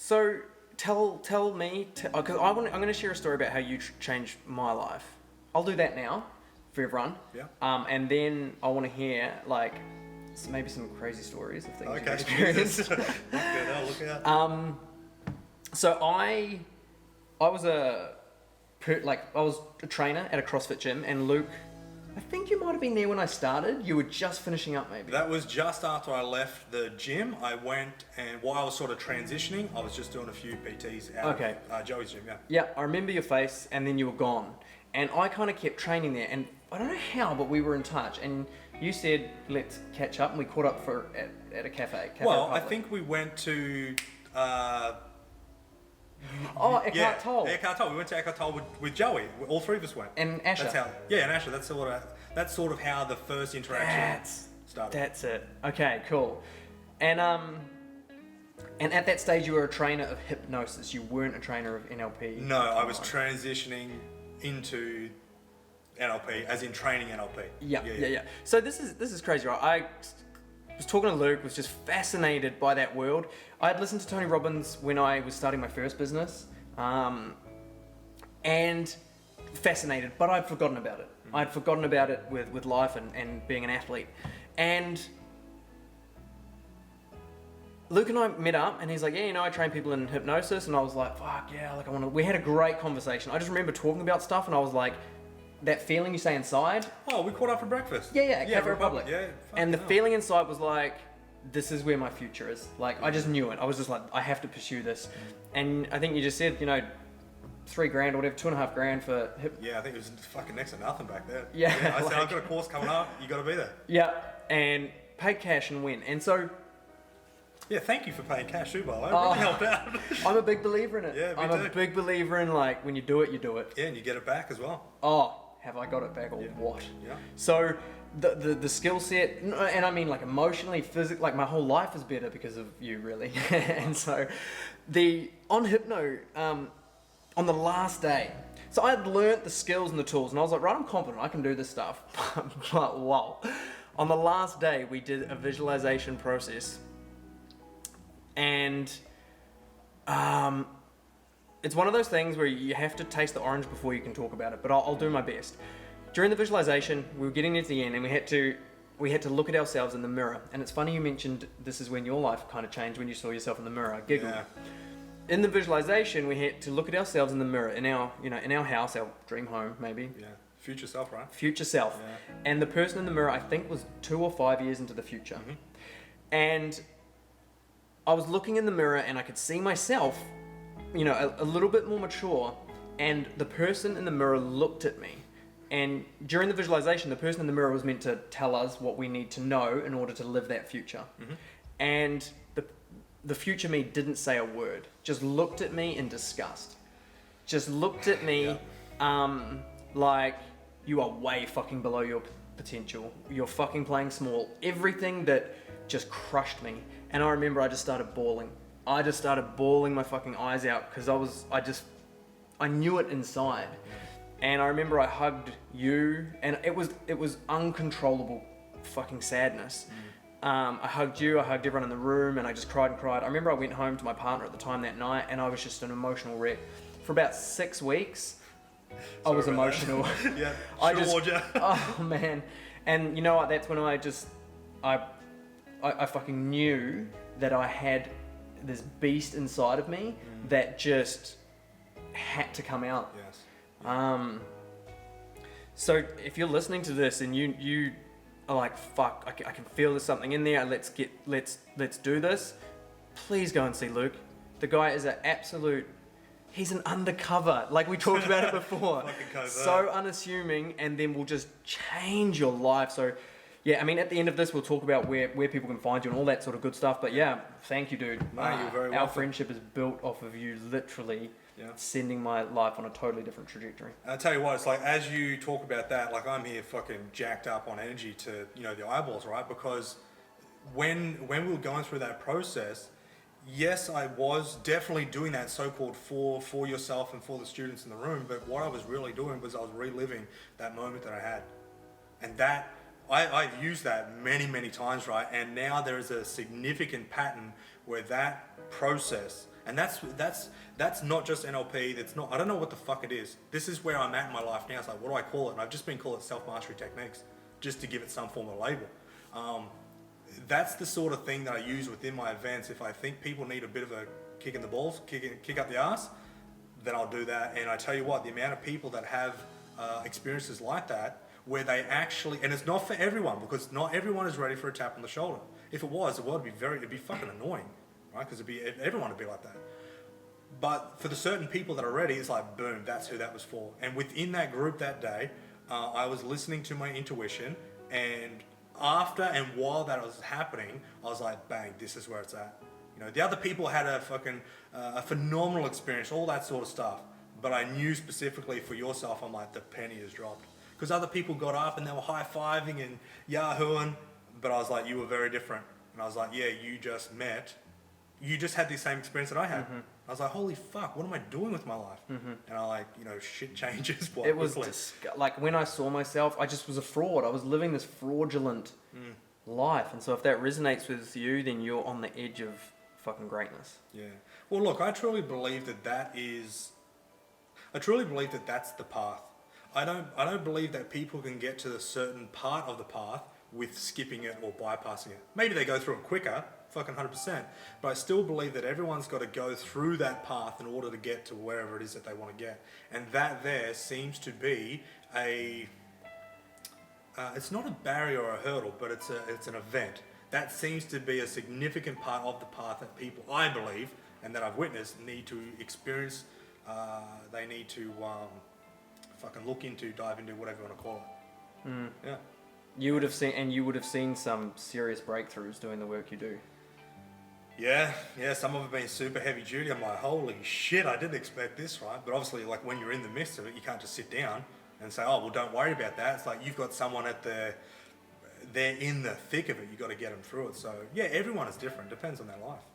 So tell me, because I'm going to share a story about how you changed my life. I'll do that now for everyone. Yeah. And then I want to hear like maybe some crazy stories of things you've Okay. experienced. Look out. So I was a trainer at a CrossFit gym, and Luke, I think you might have been there when I started. You were just finishing up, maybe. That was just after I left the gym. I went, and while I was sort of transitioning, I was just doing a few PTs out of Joey's gym, yeah. Yeah, I remember your face, and then you were gone. And I kind of kept training there, and I don't know how, but we were in touch. And you said, let's catch up, and we caught up at a cafe. Well, Republic. I think we went to... Eckhart Tolle. Eckhart Tolle. We went to Eckhart Tolle with Joey. All three of us went. And Asher. And Asher. That's sort of how the first interaction started. That's it. Okay, cool. And at that stage, you were a trainer of hypnosis. You weren't a trainer of NLP. No, I was transitioning into NLP, as in training NLP. Yeah. So this is crazy, right? I was talking to Luke, was just fascinated by that world. I had listened to Tony Robbins when I was starting my first business, and fascinated, but I'd forgotten about it. I'd forgotten about it with life and being an athlete. And Luke and I met up, and he's like, yeah, I train people in hypnosis, and I was like, fuck yeah, like I want to. We had a great conversation. I just remember talking about stuff, and I was like, that feeling you say inside. Oh, we caught up for breakfast. Yeah, Cafe Republic. Yeah. And the feeling inside was like, this is where my future is. Like, I just knew it. I was just like, I have to pursue this. And I think you just said, $3,000 or whatever, $2,500 for hip. Yeah, I think it was fucking next to nothing back there. Yeah. I said, I've got a course coming up. You got to be there. Yeah, and paid cash and win. And so. Yeah, thank you for paying cash too, by the way. It really helped out. I'm a big believer in it. Yeah, I'm a big believer in like, when you do it, you do it. Yeah, and you get it back as well. Oh, have I got it back or what? Yeah. So the skill set, and I mean like emotionally, physically, like my whole life is better because of you, really. And so on Hypno, on the last day, so I had learnt the skills and the tools, and I was like, right, I'm confident, I can do this stuff. But wow. On the last day, we did a visualization process, and it's one of those things where you have to taste the orange before you can talk about it, but I'll do my best. During the visualization, we were getting near the end, and we had to look at ourselves in the mirror. And it's funny you mentioned this is when your life kind of changed, when you saw yourself in the mirror. I giggled. Yeah. In the visualization, we had to look at ourselves in the mirror in our house, our dream home, maybe. Yeah. Future self, right? Future self. Yeah. And the person in the mirror, I think, was 2 or 5 years into the future. Mm-hmm. And I was looking in the mirror, and I could see myself, a little bit more mature, and the person in the mirror looked at me. And during the visualization, the person in the mirror was meant to tell us what we need to know in order to live that future. Mm-hmm. And the future me didn't say a word, just looked at me in disgust. Just looked at me like, you are way fucking below your potential. You're fucking playing small. Everything that just crushed me. And I remember I just started bawling. I just started bawling my fucking eyes out because I knew it inside. And I remember I hugged you, and it was uncontrollable fucking sadness. I hugged you, I hugged everyone in the room, and I just cried and cried. I remember I went home to my partner at the time that night, and I was just an emotional wreck. For about 6 weeks, I was emotional. Yeah, oh man. And you know what, that's when I fucking knew that I had this beast inside of me that just had to come out. Yes. So if you're listening to this and you are like, fuck, I can feel there's something in there, let's do this, please go and see Luke. The guy is he's an undercover, like we talked about it before. So unassuming, and then will just change your life. So yeah, I mean, at the end of this, we'll talk about where people can find you and all that sort of good stuff. But yeah, thank you, dude. No, you're very welcome. Our friendship is built off of you literally sending my life on a totally different trajectory. I'll tell you what, it's like, as you talk about that, like I'm here fucking jacked up on energy to, the eyeballs, right? Because when we were going through that process, yes, I was definitely doing that so-called for yourself and for the students in the room. But what I was really doing was I was reliving that moment that I had. And that, I've used that many, many times, right? And now there is a significant pattern where that process And that's not just NLP. That's not. I don't know what the fuck it is. This is where I'm at in my life now. It's like, what do I call it? And I've just been calling it self mastery techniques, just to give it some form of label. That's the sort of thing that I use within my events. If I think people need a bit of a kick in the balls, kick up the ass, then I'll do that. And I tell you what, the amount of people that have experiences like that, where they actually, and it's not for everyone, because not everyone is ready for a tap on the shoulder. If it was, the world would be it'd be fucking annoying, right? Because everyone would be like that. But for the certain people that are ready, it's like, boom, that's who that was for. And within that group that day, I was listening to my intuition, and after and while that was happening, I was like, bang, this is where it's at. You know, the other people had a fucking a phenomenal experience, all that sort of stuff. But I knew specifically for yourself, I'm like, the penny has dropped. Because other people got up and they were high-fiving and yahooing, but I was like, you were very different. And I was like, yeah, you just had the same experience that I had. Mm-hmm. I was like, holy fuck, what am I doing with my life? Mm-hmm. And I like, you know, shit changes quite It was quickly. like when I saw myself, I just was a fraud. I was living this fraudulent life. And so if that resonates with you, then you're on the edge of fucking greatness. Yeah. Well, look, I truly believe that that's the path. I don't believe that people can get to a certain part of the path with skipping it or bypassing it. Maybe they go through it quicker, fucking 100%. But I still believe that everyone's got to go through that path in order to get to wherever it is that they want to get. And that there seems to be it's not a barrier or a hurdle, but it's an event. That seems to be a significant part of the path that people, I believe, and that I've witnessed, need to experience. They need to fucking look into, dive into, whatever you want to call it. Yeah. You would have seen some serious breakthroughs doing the work you do. Yeah, some of it been super heavy duty. I'm like, holy shit, I didn't expect this, right? But obviously, like, when you're in the midst of it, you can't just sit down and say, oh, well, don't worry about that. It's like you've got someone they're in the thick of it. You've got to get them through it. So, yeah, everyone is different. Depends on their life.